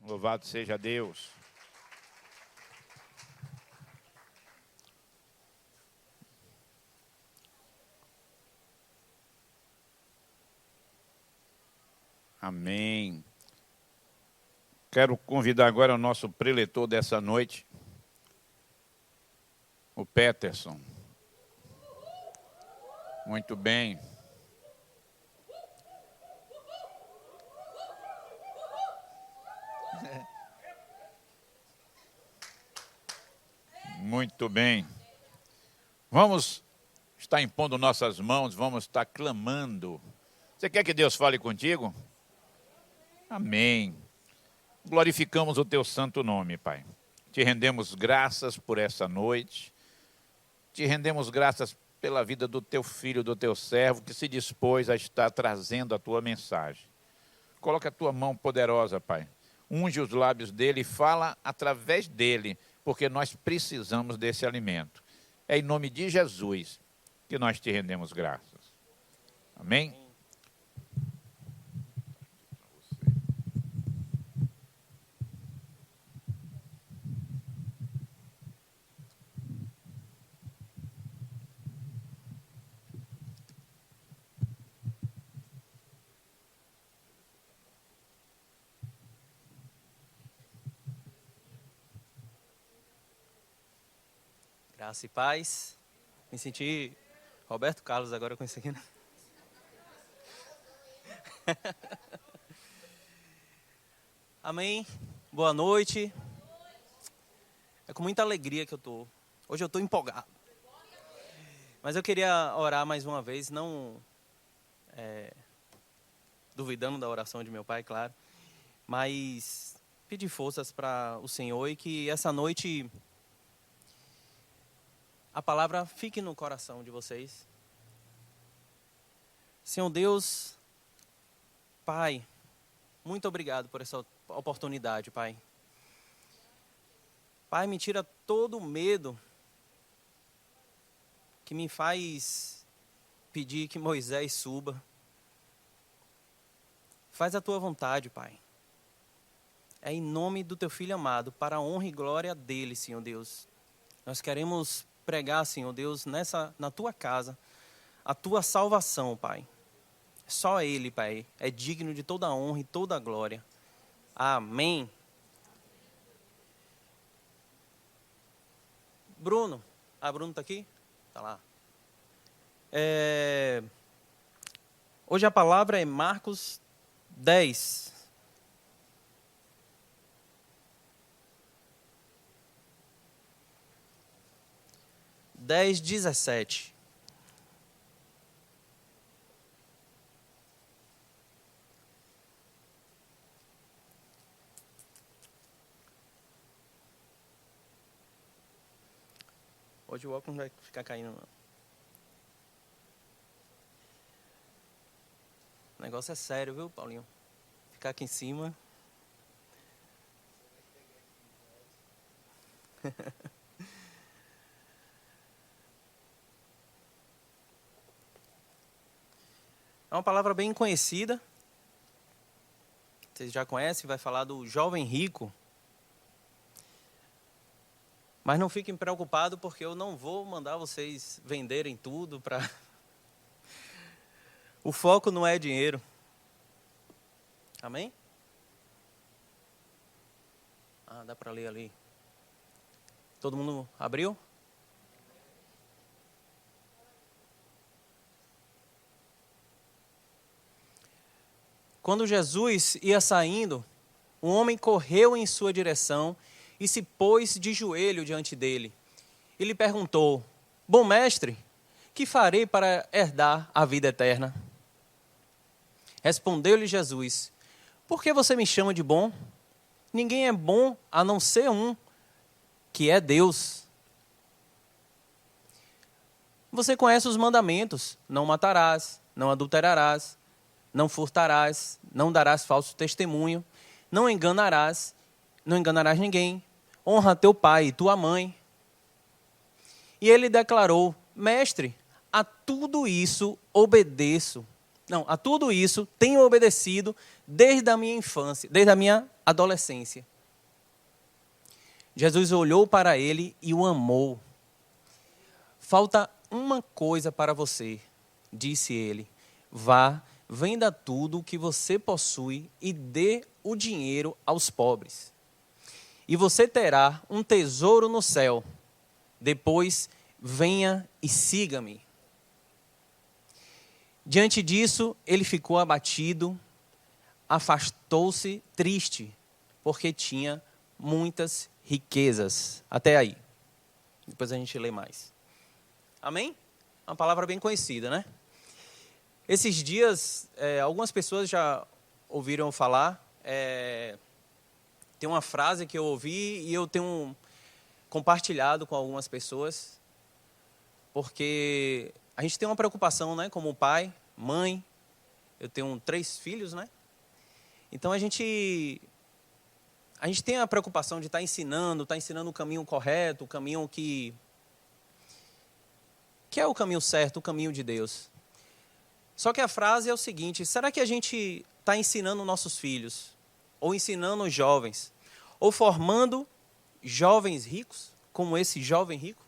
Louvado seja Deus. Amém. Quero convidar agora o nosso preletor dessa noite, o Peterson. Muito bem. Muito bem. Vamos estar impondo nossas mãos, vamos estar clamando. Você quer que Deus fale contigo? Amém. Glorificamos o teu santo nome, Pai. Te rendemos graças por essa noite. Te rendemos graças pela vida do teu filho, do teu servo, que se dispôs a estar trazendo a tua mensagem. Coloca a tua mão poderosa, Pai. Unge os lábios dele e fala através dele, porque nós precisamos desse alimento. É em nome de Jesus que nós te rendemos graças. Amém? Graça e paz. Me senti Roberto Carlos agora com isso aqui, né? Amém. Boa noite. É com muita alegria que eu tô. Hoje eu tô empolgado. Mas eu queria orar mais uma vez, não duvidando da oração de meu pai, claro. Mas pedir forças para o Senhor e que essa noite a palavra fique no coração de vocês. Senhor Deus, Pai, muito obrigado por essa oportunidade, Pai. Pai, me tira todo o medo que me faz pedir que Moisés suba. Faz a tua vontade, Pai. É em nome do teu filho amado, para a honra e glória dele, Senhor Deus. Nós queremos pregar, Senhor Deus, na tua casa, a tua salvação, Pai. Só ele, Pai, é digno de toda a honra e toda a glória. Amém. Bruno. Bruno está aqui? Está lá. Hoje a palavra é Marcos 10. Dez, 17. Hoje o óculos não vai ficar caindo, não. O negócio é sério, viu, Paulinho? Ficar aqui em cima. É uma palavra bem conhecida. Vocês já conhecem, vai falar do jovem rico. Mas não fiquem preocupados, porque eu não vou mandar vocês venderem tudo para... O foco não é dinheiro. Amém? Dá para ler ali. Todo mundo abriu? Quando Jesus ia saindo, um homem correu em sua direção e se pôs de joelho diante dele. E lhe perguntou: Bom mestre, que farei para herdar a vida eterna? Respondeu-lhe Jesus: Por que você me chama de bom? Ninguém é bom a não ser um, que é Deus. Você conhece os mandamentos: não matarás, não adulterarás, não furtarás, não darás falso testemunho, não enganarás ninguém, honra teu pai e tua mãe. E ele declarou: Mestre, a tudo isso obedeço. Não, a tudo isso tenho obedecido desde a minha infância, desde a minha adolescência. Jesus olhou para ele e o amou. Falta uma coisa para você, disse ele. Vá, venda tudo o que você possui e dê o dinheiro aos pobres. E você terá um tesouro no céu. Depois, venha e siga-me. Diante disso, ele ficou abatido, afastou-se triste, porque tinha muitas riquezas. Até aí. Depois a gente lê mais. Amém? Uma palavra bem conhecida, né? Esses dias, algumas pessoas já ouviram falar. Tem uma frase que eu ouvi e eu tenho compartilhado com algumas pessoas, porque a gente tem uma preocupação, né? Como pai, mãe, eu tenho 3 filhos, né? Então a gente tem a preocupação de estar ensinando o caminho correto, o caminho que é o caminho certo, o caminho de Deus. Só que a frase é o seguinte: será que a gente está ensinando nossos filhos, ou ensinando os jovens, ou formando jovens ricos, como esse jovem rico?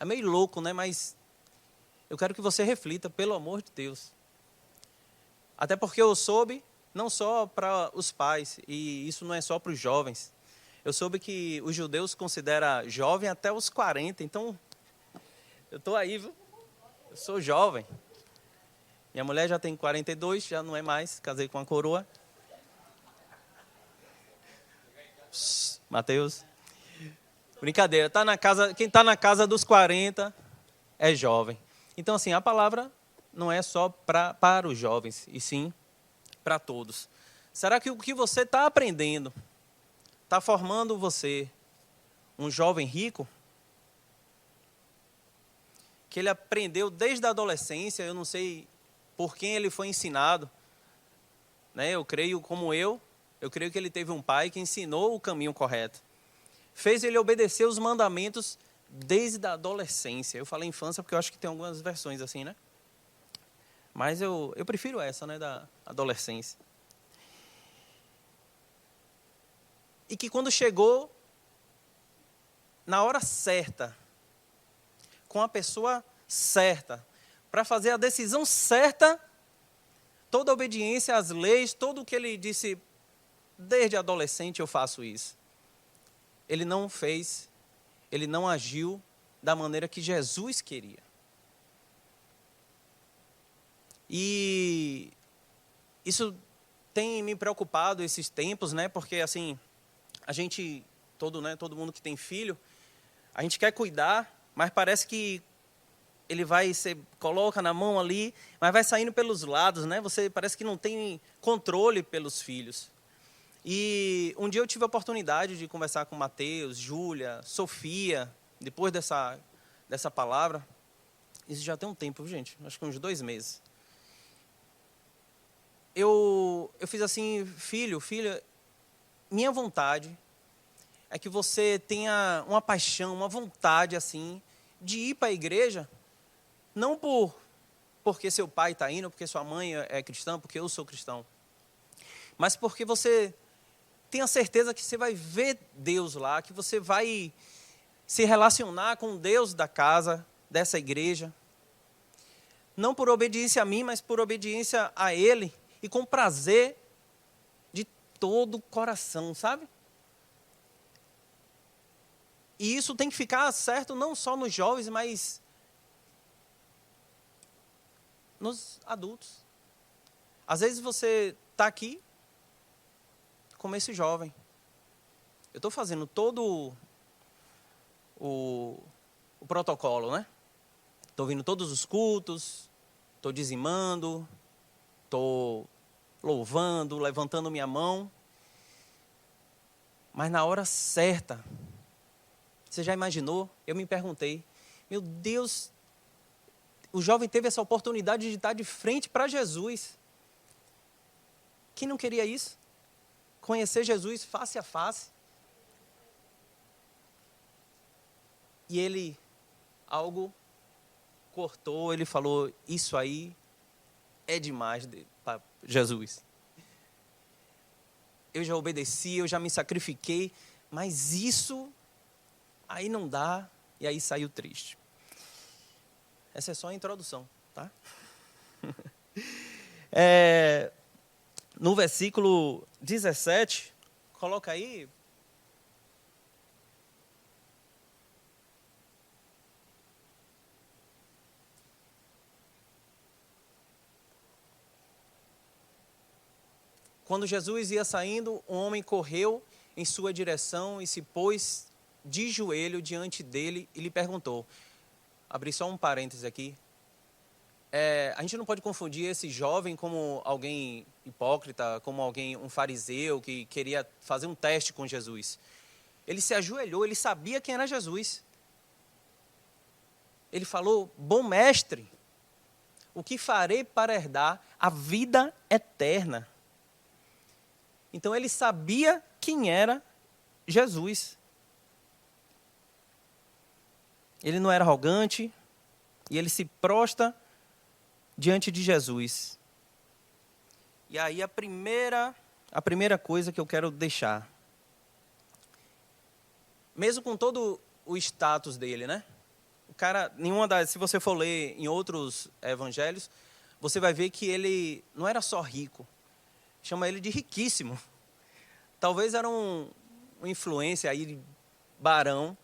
É meio louco, né? Mas eu quero que você reflita, pelo amor de Deus. Até porque eu soube, não só para os pais, e isso não é só para os jovens. Eu soube que os judeus consideram jovem até os 40, então eu estou aí, viu? Eu sou jovem. Minha mulher já tem 42, já não é mais, casei com uma coroa. Mateus. Brincadeira, quem está na casa dos 40 é jovem. Então, assim, a palavra não é só para os jovens, e sim para todos. Será que o que você está aprendendo está formando você um jovem rico? Que ele aprendeu desde a adolescência, eu não sei por quem ele foi ensinado, né? Eu creio que ele teve um pai que ensinou o caminho correto. Fez ele obedecer os mandamentos desde a adolescência. Eu falei infância porque eu acho que tem algumas versões assim, né? Mas eu prefiro essa, né, da adolescência. E que quando chegou na hora certa, com a pessoa certa, para fazer a decisão certa, toda a obediência às leis, tudo o que ele disse, desde adolescente eu faço isso. Ele não fez, ele não agiu da maneira que Jesus queria. E isso tem me preocupado esses tempos, né? Porque assim, a gente, todo mundo que tem filho, a gente quer cuidar, mas parece que você coloca na mão ali, mas vai saindo pelos lados, né? Você parece que não tem controle pelos filhos. E um dia eu tive a oportunidade de conversar com Mateus, Júlia, Sofia, depois dessa palavra. Isso já tem um tempo, gente, acho que uns 2 meses. Eu fiz assim: filha, minha vontade é que você tenha uma paixão, uma vontade assim, de ir para a igreja, não porque seu pai está indo, porque sua mãe é cristã, porque eu sou cristão, mas porque você tenha certeza que você vai ver Deus lá, que você vai se relacionar com Deus da casa, dessa igreja, não por obediência a mim, mas por obediência a Ele, e com prazer de todo o coração, sabe? E isso tem que ficar certo não só nos jovens, mas nos adultos. Às vezes você está aqui como esse jovem. Eu estou fazendo todo o protocolo, né? Estou vindo todos os cultos, estou dizimando, estou louvando, levantando minha mão. Mas na hora certa, você já imaginou? Eu me perguntei, meu Deus, o jovem teve essa oportunidade de estar de frente para Jesus. Quem não queria isso? Conhecer Jesus face a face. E ele, algo cortou, ele falou: isso aí é demais para Jesus. Eu já obedeci, eu já me sacrifiquei, mas isso aí não dá, e aí saiu triste. Essa é só a introdução, tá? No versículo 17, coloca aí. Quando Jesus ia saindo, um homem correu em sua direção e se pôs de joelho diante dele e lhe perguntou. Abri só um parêntese aqui. A gente não pode confundir esse jovem como alguém hipócrita, como alguém, um fariseu que queria fazer um teste com Jesus. Ele se ajoelhou, ele sabia quem era Jesus. Ele falou, bom mestre, o que farei para herdar a vida eterna? Então ele sabia quem era Jesus. Ele não era arrogante e ele se prostra diante de Jesus. E aí a primeira coisa que eu quero deixar, mesmo com todo o status dele, né? O cara, se você for ler em outros evangelhos, você vai ver que ele não era só rico, chama ele de riquíssimo. Talvez era um influência aí, barão,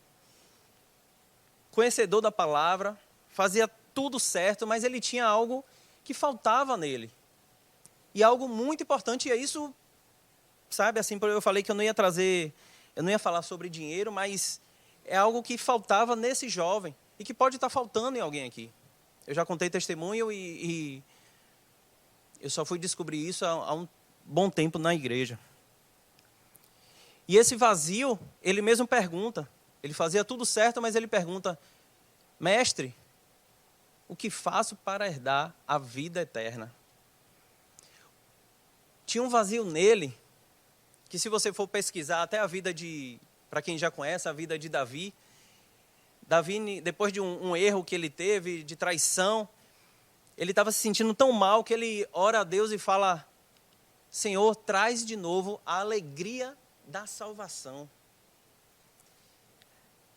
conhecedor da palavra, fazia tudo certo, mas ele tinha algo que faltava nele. E algo muito importante, e é isso, sabe, assim, eu falei que eu não ia falar sobre dinheiro, mas é algo que faltava nesse jovem, e que pode estar faltando em alguém aqui. Eu já contei testemunho e eu só fui descobrir isso há um bom tempo na igreja. E esse vazio, ele mesmo pergunta, ele fazia tudo certo, mas ele pergunta, mestre, o que faço para herdar a vida eterna? Tinha um vazio nele, que se você for pesquisar até a vida para quem já conhece, a vida de Davi, depois de um erro que ele teve, de traição, ele estava se sentindo tão mal que ele ora a Deus e fala, Senhor, traz de novo a alegria da salvação.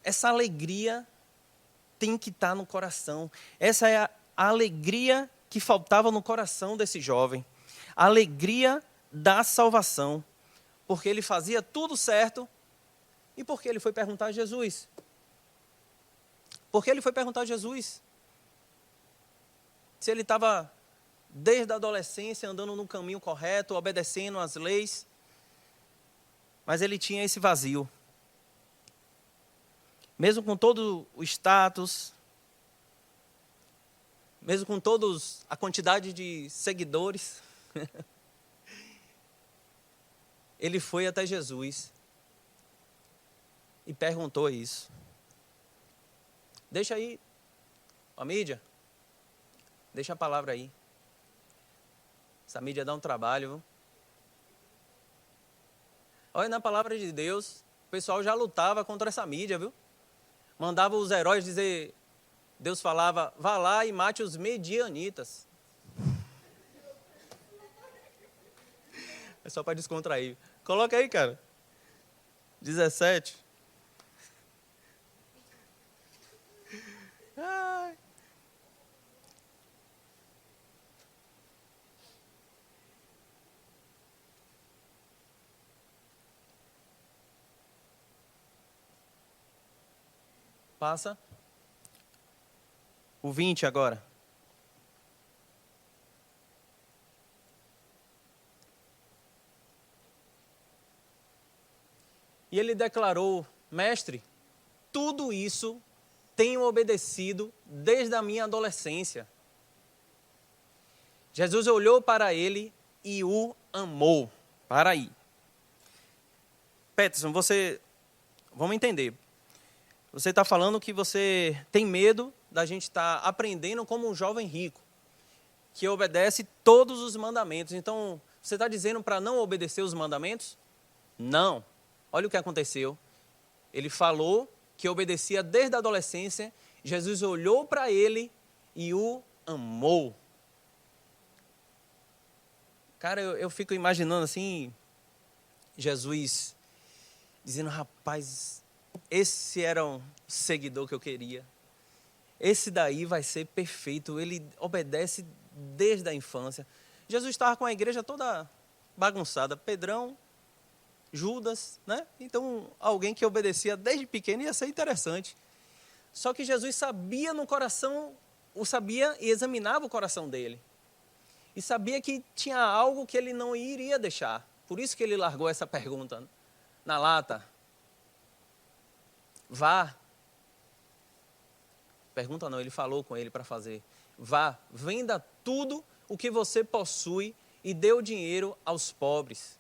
Essa alegria tem que estar no coração. Essa é a alegria que faltava no coração desse jovem. A alegria da salvação. Porque ele fazia tudo certo. E porque ele foi perguntar a Jesus? Porque ele foi perguntar a Jesus se ele estava, desde a adolescência, andando no caminho correto, obedecendo às leis. Mas ele tinha esse vazio. Mesmo com todo o status, mesmo com todos a quantidade de seguidores, ele foi até Jesus e perguntou isso. Deixa aí, a mídia, deixa a palavra aí. Essa mídia dá um trabalho, viu? Olha, na palavra de Deus, o pessoal já lutava contra essa mídia, viu? Mandava os heróis dizer, Deus falava, vá lá e mate os medianitas. É só para descontrair. Coloca aí, cara. 17. Ai. Passa. O 20 agora. E ele declarou, mestre, tudo isso tenho obedecido desde a minha adolescência. Jesus olhou para ele e o amou. Para aí. Peterson, vamos entender. Você está falando que você tem medo da gente estar aprendendo como um jovem rico, que obedece todos os mandamentos. Então, você está dizendo para não obedecer os mandamentos? Não. Olha o que aconteceu. Ele falou que obedecia desde a adolescência. Jesus olhou para ele e o amou. Cara, eu fico imaginando assim, Jesus dizendo, rapaz, esse era um seguidor que eu queria. Esse daí vai ser perfeito, ele obedece desde a infância. Jesus estava com a igreja toda bagunçada, Pedrão, Judas, né? Então, alguém que obedecia desde pequeno ia ser interessante. Só que Jesus sabia no coração, o sabia e examinava o coração dele. E sabia que tinha algo que ele não iria deixar. Por isso que ele largou essa pergunta na lata. Vá. Pergunta não, ele falou com ele para fazer. Vá, venda tudo o que você possui e dê o dinheiro aos pobres.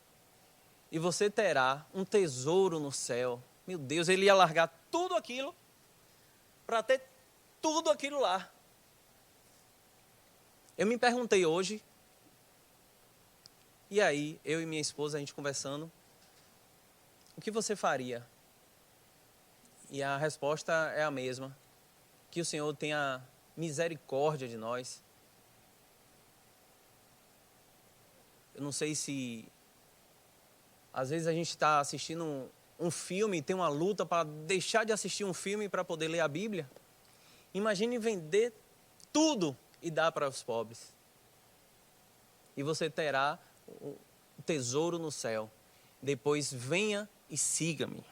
E você terá um tesouro no céu. Meu Deus, ele ia largar tudo aquilo para ter tudo aquilo lá. Eu me perguntei hoje, e aí, eu e minha esposa, a gente conversando, o que você faria? E a resposta é a mesma. Que o Senhor tenha misericórdia de nós. Eu não sei se às vezes a gente está assistindo um filme e tem uma luta para deixar de assistir um filme para poder ler a Bíblia. Imagine vender tudo e dar para os pobres. E você terá o tesouro no céu. Depois venha e siga-me.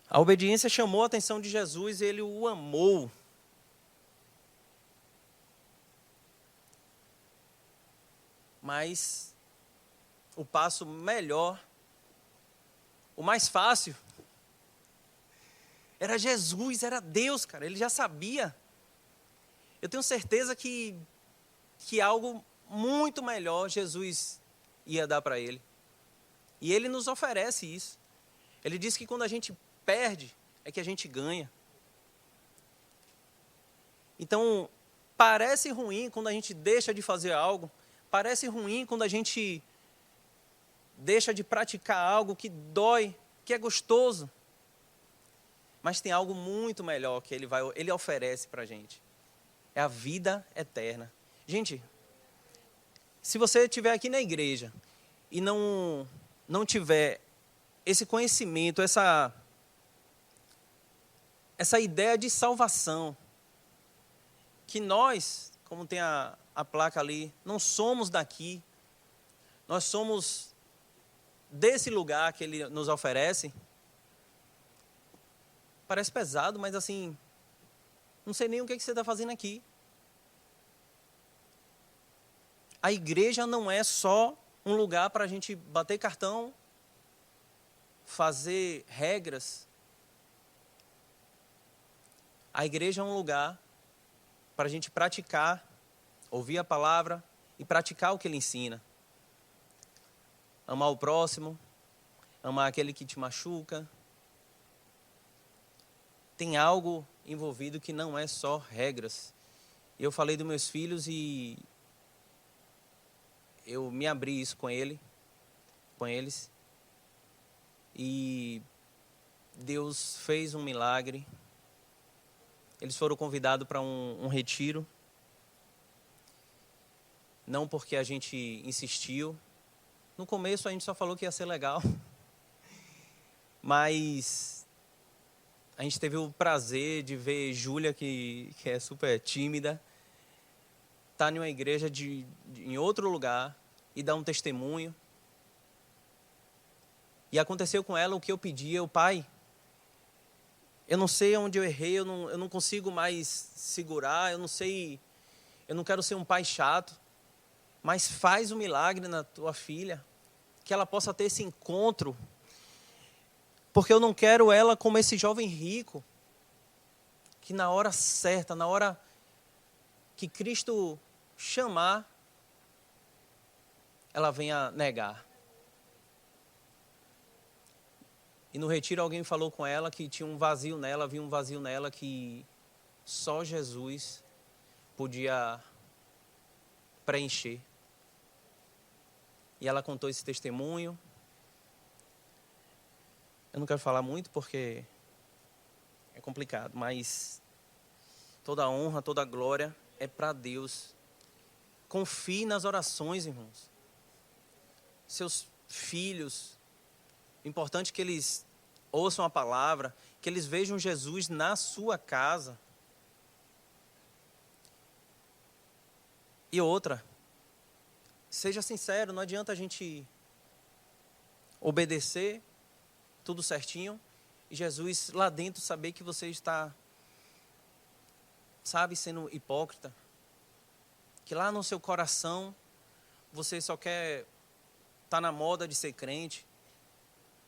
A obediência chamou a atenção de Jesus e ele o amou. Mas o passo melhor, o mais fácil, era Jesus, era Deus, cara. Ele já sabia. Eu tenho certeza que algo muito melhor Jesus ia dar para ele. E ele nos oferece isso. Ele diz que quando a gente perde, é que a gente ganha. Então, parece ruim quando a gente deixa de fazer algo. Parece ruim quando a gente deixa de praticar algo que dói, que é gostoso. Mas tem algo muito melhor que ele oferece para a gente. É a vida eterna. Gente, se você estiver aqui na igreja e não tiver esse conhecimento, essa ideia de salvação, que nós, como tem a placa ali, não somos daqui, nós somos desse lugar que ele nos oferece. Parece pesado, mas assim, não sei nem o que você está fazendo aqui. A igreja não é só um lugar para a gente bater cartão, fazer regras. A igreja é um lugar para a gente praticar, ouvir a palavra e praticar o que ele ensina. Amar o próximo, amar aquele que te machuca. Tem algo envolvido que não é só regras. Eu falei dos meus filhos e eu me abri isso com eles. E Deus fez um milagre. Eles foram convidados para um retiro. Não porque a gente insistiu. No começo a gente só falou que ia ser legal. Mas a gente teve o prazer de ver Júlia, que é super tímida, estar em uma igreja em outro lugar e dar um testemunho. E aconteceu com ela o que eu pedi. Pai, eu não sei onde eu errei, eu não consigo mais segurar, eu não quero ser um pai chato, mas faz um milagre na tua filha, que ela possa ter esse encontro, porque eu não quero ela como esse jovem rico, que na hora certa, na hora que Cristo chamar, ela venha negar. E no retiro alguém falou com ela que tinha um vazio nela, havia um vazio nela que só Jesus podia preencher. E ela contou esse testemunho. Eu não quero falar muito porque é complicado, mas toda a honra, toda a glória é para Deus. Confie nas orações, irmãos. Seus filhos, importante que eles ouçam a palavra, que eles vejam Jesus na sua casa. E outra, seja sincero, não adianta a gente obedecer tudo certinho e Jesus lá dentro saber que você está, sabe, sendo hipócrita. Que lá no seu coração você só quer estar na moda de ser crente.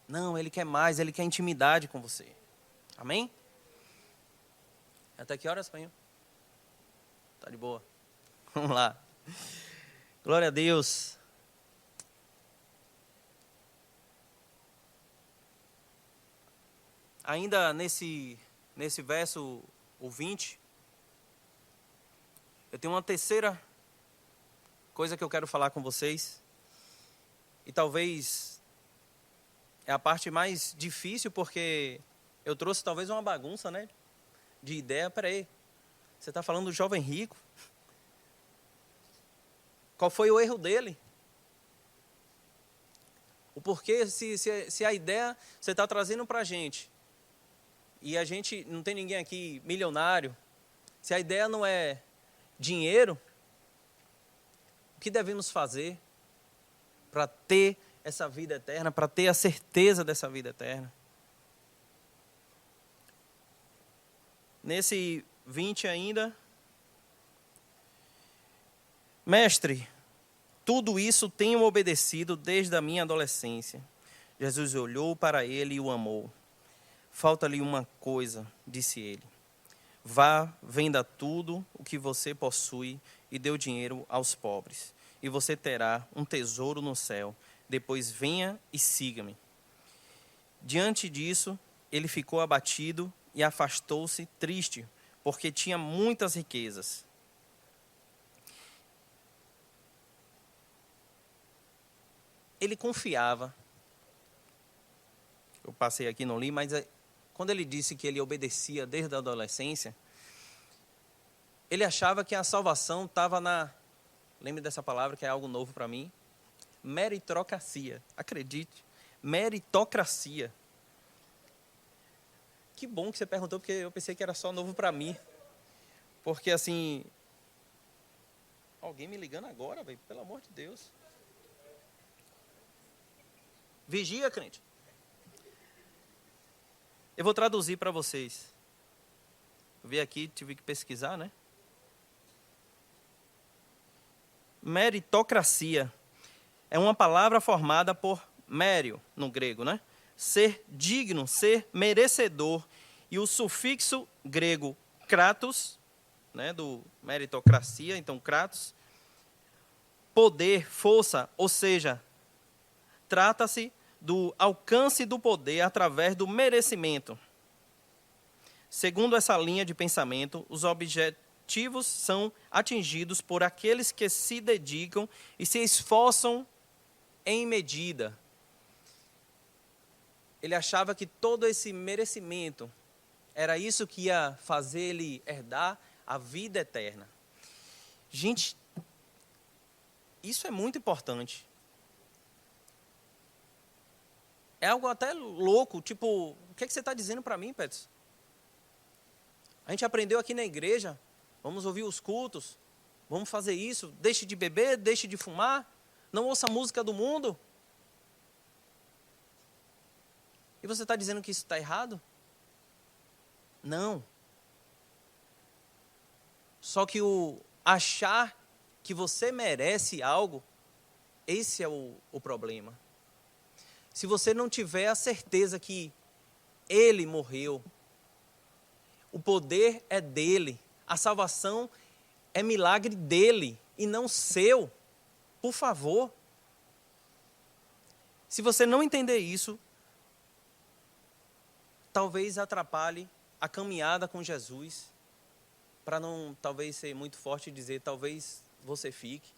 Não, Ele quer mais, Ele quer intimidade com você. Amém? Até que horas, Pai? Tá de boa. Vamos lá. Glória a Deus. Ainda nesse verso, o 20, eu tenho uma terceira coisa que eu quero falar com vocês. E talvez é a parte mais difícil, porque eu trouxe talvez uma bagunça, né? De ideia. Peraí, você está falando do jovem rico? Qual foi o erro dele? O porquê, se a ideia você está trazendo para a gente, e a gente não tem ninguém aqui milionário, se a ideia não é dinheiro, o que devemos fazer para ter essa vida eterna, para ter a certeza dessa vida eterna? Nesse 20 ainda, mestre, tudo isso tenho obedecido desde a minha adolescência. Jesus olhou para ele e o amou. Falta-lhe uma coisa, disse ele. Vá, venda tudo o que você possui e dê o dinheiro aos pobres, e você terá um tesouro no céu. Depois venha e siga-me. Diante disso, ele ficou abatido e afastou-se triste, porque tinha muitas riquezas. Ele confiava. Eu passei aqui, não li, mas quando ele disse que ele obedecia desde a adolescência, ele achava que a salvação estava na... Lembre dessa palavra, que é algo novo para mim. Meritocracia. Acredite. Meritocracia. Que bom que você perguntou, porque eu pensei que era só novo para mim. Porque, assim... Alguém me ligando agora, velho? Pelo amor de Deus. Vigia, crente. Eu vou traduzir para vocês. Eu vi aqui, tive que pesquisar, né? Meritocracia é uma palavra formada por mério, no grego, né? Ser digno, ser merecedor. E o sufixo grego kratos, né? Do meritocracia, então kratos, poder, força, ou seja, trata-se do alcance do poder através do merecimento. Segundo essa linha de pensamento, os objetivos são atingidos por aqueles que se dedicam e se esforçam em medida. Ele achava que todo esse merecimento era isso que ia fazer ele herdar a vida eterna. Gente, isso é muito importante. É algo até louco, tipo, o que você está dizendo para mim, Petros? A gente aprendeu aqui na igreja, vamos ouvir os cultos, vamos fazer isso, deixe de beber, deixe de fumar, não ouça a música do mundo. E você está dizendo que isso está errado? Não. Só que o achar que você merece algo, esse é o problema. Se você não tiver a certeza que Ele morreu, o poder é dele, a salvação é milagre dele e não seu, por favor. Se você não entender isso, talvez atrapalhe a caminhada com Jesus, para não talvez ser muito forte e dizer, talvez você fique.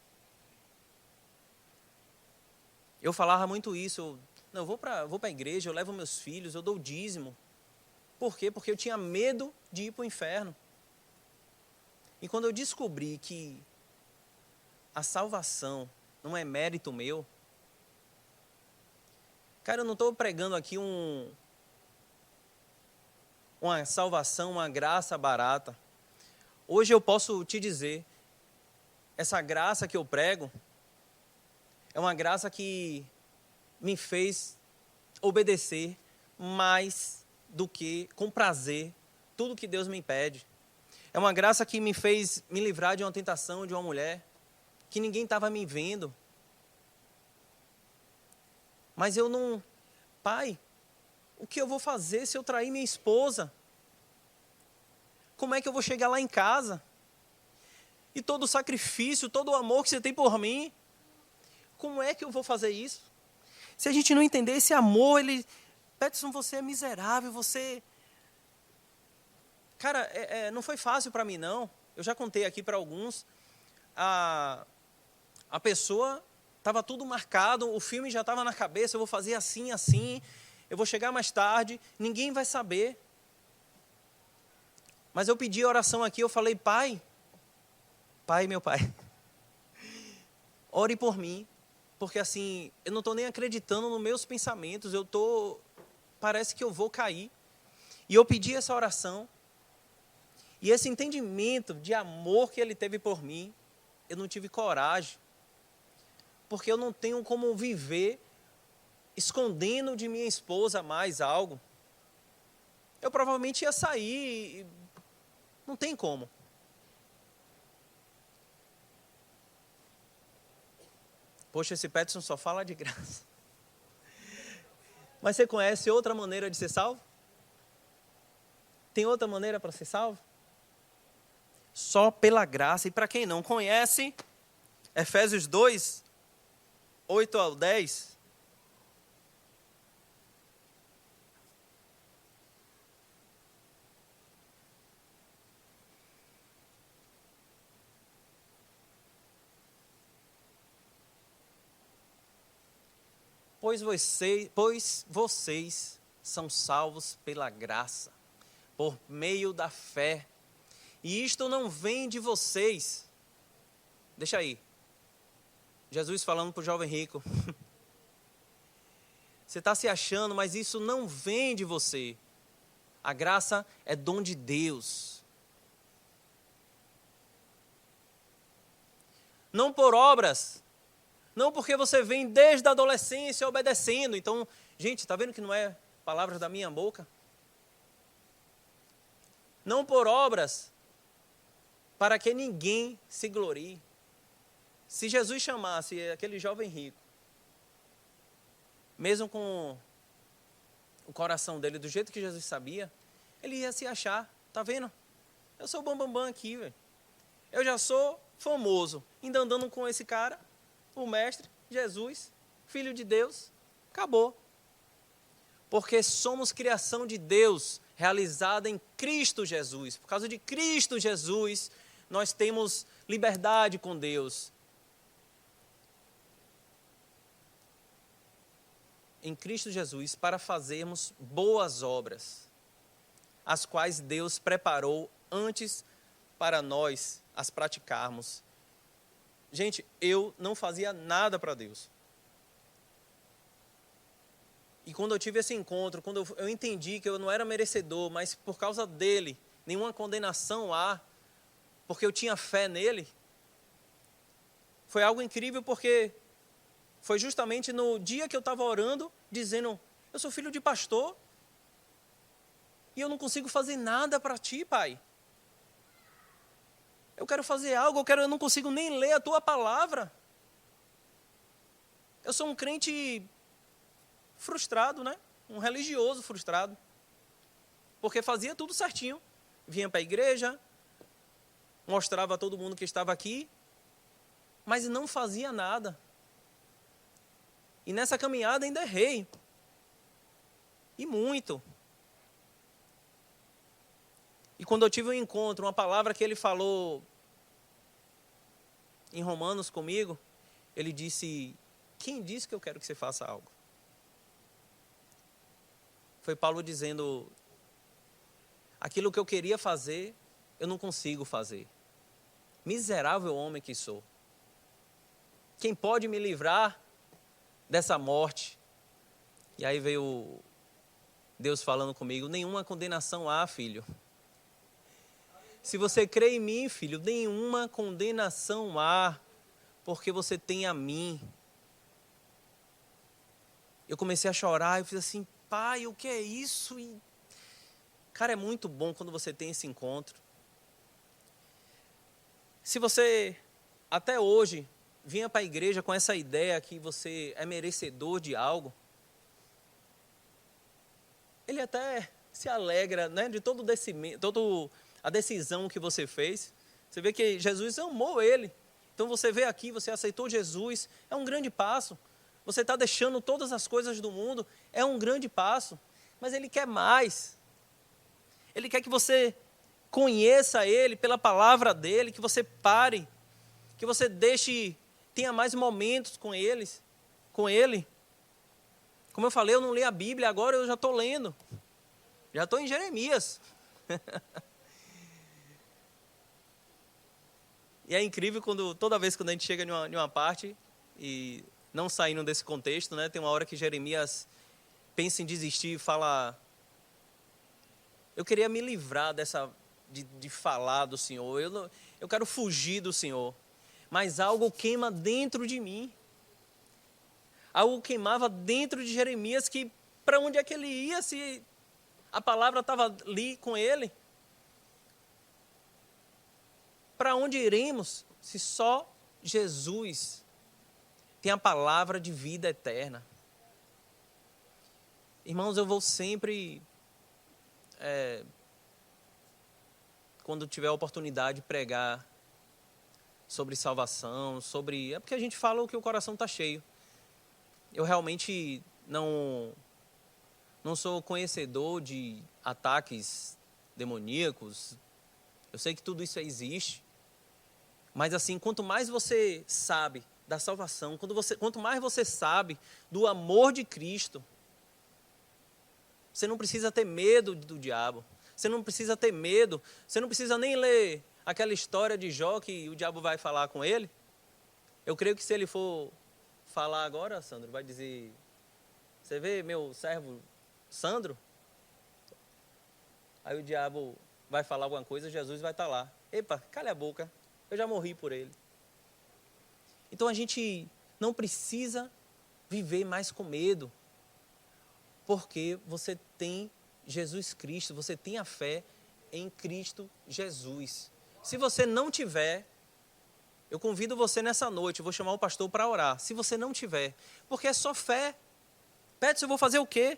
Eu falava muito isso, não, eu vou para a igreja, eu levo meus filhos, eu dou o dízimo. Por quê? Porque eu tinha medo de ir para o inferno. E quando eu descobri que a salvação não é mérito meu. Cara, eu não estou pregando aqui uma salvação, uma graça barata. Hoje eu posso te dizer, essa graça que eu prego é uma graça que me fez obedecer mais do que, com prazer, tudo que Deus me pede. É uma graça que me fez me livrar de uma tentação de uma mulher que ninguém estava me vendo. Mas eu não... Pai, o que eu vou fazer se eu trair minha esposa? Como é que eu vou chegar lá em casa? E todo o sacrifício, todo o amor que você tem por mim, como é que eu vou fazer isso? Se a gente não entender esse amor, Peterson, você é miserável, você... Cara, não foi fácil para mim, não. Eu já contei aqui para alguns. A pessoa... Estava tudo marcado, o filme já estava na cabeça, eu vou fazer assim, assim, eu vou chegar mais tarde, ninguém vai saber. Mas eu pedi a oração aqui, eu falei, pai, meu pai, ore por mim, porque assim, eu não estou nem acreditando nos meus pensamentos, parece que eu vou cair. E eu pedi essa oração, e esse entendimento de amor que ele teve por mim, eu não tive coragem. Porque eu não tenho como viver escondendo de minha esposa mais algo. Eu provavelmente ia sair, não tem como. Poxa, esse Peterson só fala de graça. Mas você conhece outra maneira de ser salvo? Tem outra maneira para ser salvo? Só pela graça. E para quem não conhece, Efésios 2, 8 ao 10. Pois vocês são salvos pela graça, por meio da fé. E isto não vem de vocês. Deixa aí. Jesus falando para o jovem rico. Você está se achando, mas isso não vem de você. A graça é dom de Deus. Não por obras. Não porque você vem desde a adolescência obedecendo. Então, gente, está vendo que não é palavras da minha boca? Não por obras, para que ninguém se glorie. Se Jesus chamasse aquele jovem rico, mesmo com o coração dele do jeito que Jesus sabia, ele ia se achar, tá vendo? Eu sou o bambambam aqui, velho. Eu já sou famoso, ainda andando com esse cara, o mestre, Jesus, filho de Deus, acabou. Porque somos criação de Deus, realizada em Cristo Jesus. Por causa de Cristo Jesus, nós temos liberdade com Deus. Em Cristo Jesus, para fazermos boas obras, as quais Deus preparou antes para nós as praticarmos. Gente, eu não fazia nada para Deus. E quando eu tive esse encontro, quando eu entendi que eu não era merecedor, mas por causa dele, nenhuma condenação há, porque eu tinha fé nele, foi algo incrível, porque foi justamente no dia que eu estava orando, dizendo, eu sou filho de pastor, e eu não consigo fazer nada para ti, pai. Eu quero fazer algo, eu não consigo nem ler a tua palavra. Eu sou um crente frustrado, né? Um religioso frustrado. Porque fazia tudo certinho. Vinha para a igreja, mostrava a todo mundo que estava aqui, mas não fazia nada. E nessa caminhada ainda errei. E muito. E quando eu tive um encontro, uma palavra que ele falou em Romanos comigo, ele disse, quem disse que eu quero que você faça algo? Foi Paulo dizendo, aquilo que eu queria fazer, eu não consigo fazer. Miserável homem que sou. Quem pode me livrar dessa morte? E aí veio Deus falando comigo: nenhuma condenação há, filho. Se você crê em mim, filho, nenhuma condenação há, porque você tem a mim. Eu comecei a chorar, eu fiz assim: pai, o que é isso? E, cara, é muito bom quando você tem esse encontro. Se você, até hoje, vinha para a igreja com essa ideia que você é merecedor de algo, ele até se alegra, né, de toda a decisão que você fez. Você vê que Jesus amou ele. Então você vê aqui, você aceitou Jesus, é um grande passo. Você está deixando todas as coisas do mundo, é um grande passo. Mas ele quer mais. Ele quer que você conheça ele pela palavra dele, que você pare, que você tenha mais momentos com ele. Como eu falei, eu não li a Bíblia, agora eu já estou lendo. Já estou em Jeremias. E é incrível toda vez que a gente chega em uma parte, e não saindo desse contexto, né, tem uma hora que Jeremias pensa em desistir e fala: eu queria me livrar de falar do Senhor, eu quero fugir do Senhor, mas algo queima dentro de mim. Algo queimava dentro de Jeremias, que para onde é que ele ia se a palavra estava ali com ele? Para onde iremos se só Jesus tem a palavra de vida eterna? Irmãos, eu vou sempre, quando tiver a oportunidade, pregar sobre salvação, é porque a gente fala o que o coração está cheio. Eu realmente não sou conhecedor de ataques demoníacos. Eu sei que tudo isso existe. Mas assim, quanto mais você sabe da salvação, quanto mais você sabe do amor de Cristo, você não precisa ter medo do diabo. Você não precisa ter medo. Você não precisa nem ler aquela história de Jó que o diabo vai falar com ele. Eu creio que se ele for falar agora, Sandro, vai dizer: você vê meu servo Sandro? Aí o diabo vai falar alguma coisa, Jesus vai estar lá: epa, cala a boca, eu já morri por ele. Então a gente não precisa viver mais com medo, porque você tem Jesus Cristo, você tem a fé em Cristo Jesus. Se você não tiver, eu convido você nessa noite, eu vou chamar o pastor para orar. Se você não tiver, porque é só fé. Peterson, eu vou fazer o quê?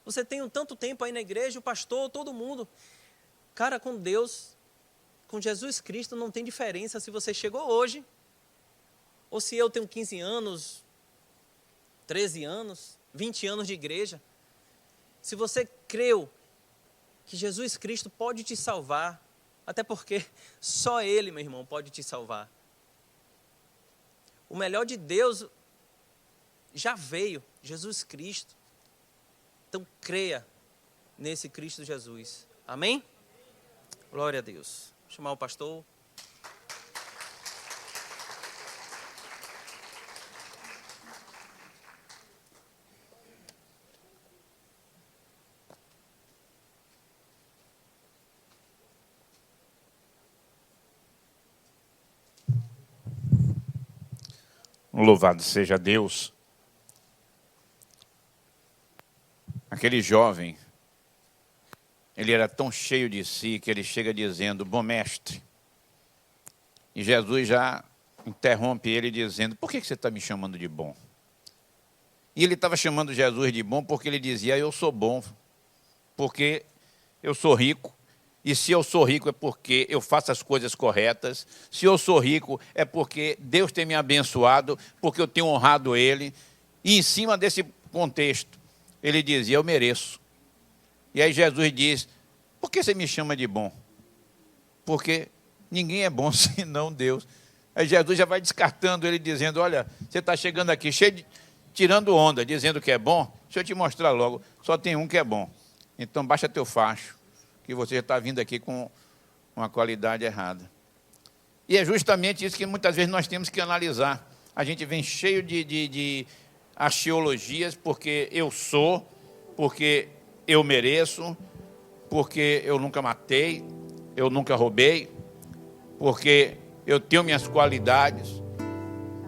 Você tem um tanto tempo aí na igreja, o pastor, todo mundo. Cara, com Deus, com Jesus Cristo, não tem diferença se você chegou hoje, ou se eu tenho 15 anos, 13 anos, 20 anos de igreja. Se você creu que Jesus Cristo pode te salvar, até porque só Ele, meu irmão, pode te salvar. O melhor de Deus já veio, Jesus Cristo. Então creia nesse Cristo Jesus. Amém? Glória a Deus. Vou chamar o pastor. Louvado seja Deus. Aquele jovem, ele era tão cheio de si que ele chega dizendo: bom mestre. E Jesus já interrompe ele dizendo: por que você está me chamando de bom? E ele estava chamando Jesus de bom porque ele dizia: eu sou bom, porque eu sou rico. E se eu sou rico é porque eu faço as coisas corretas. Se eu sou rico é porque Deus tem me abençoado, porque eu tenho honrado Ele. E em cima desse contexto, ele dizia: eu mereço. E aí Jesus diz: por que você me chama de bom? Porque ninguém é bom senão Deus. Aí Jesus já vai descartando ele, dizendo: olha, você está chegando aqui tirando onda, dizendo que é bom. Deixa eu te mostrar logo, só tem um que é bom. Então baixa teu facho, que você já está vindo aqui com uma qualidade errada. E é justamente isso que muitas vezes nós temos que analisar. a gente vem cheio de axiologias, porque eu sou, porque eu mereço, porque eu nunca matei, eu nunca roubei, porque eu tenho minhas qualidades.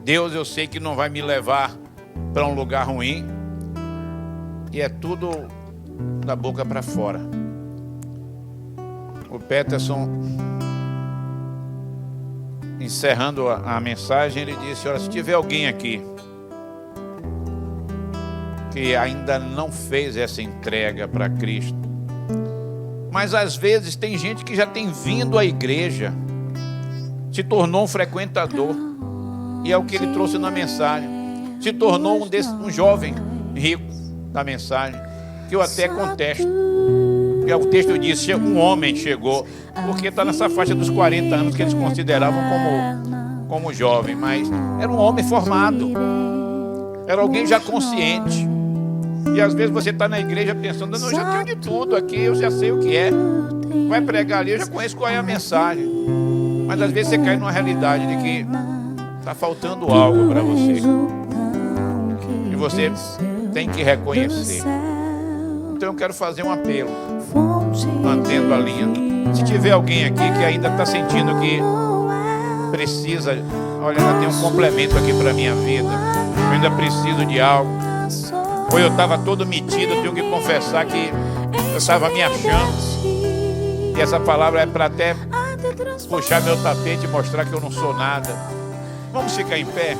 Deus, eu sei que não vai me levar para um lugar ruim. E é tudo da boca para fora. O Peterson, encerrando a mensagem, ele disse: olha, se tiver alguém aqui que ainda não fez essa entrega para Cristo, mas às vezes tem gente que já tem vindo à igreja, se tornou um frequentador, e é o que ele trouxe na mensagem, se tornou um jovem rico da mensagem, que eu até contesto, porque o texto diz: um homem chegou, porque está nessa faixa dos 40 anos que eles consideravam como jovem, mas era um homem formado, era alguém já consciente. E às vezes você está na igreja pensando: não, eu já tenho de tudo aqui, eu já sei o que é, vai pregar ali, eu já conheço qual é a mensagem. Mas às vezes você cai numa realidade de que está faltando algo para você, e você tem que reconhecer. Então eu quero fazer um apelo, mantendo a linha. Se tiver alguém aqui que ainda está sentindo que precisa, olha, ainda tem um complemento aqui para a minha vida, eu ainda preciso de algo, ou eu estava todo metido, eu tenho que confessar que eu estava me achando, e essa palavra é para até puxar meu tapete e mostrar que eu não sou nada. Vamos ficar em pé?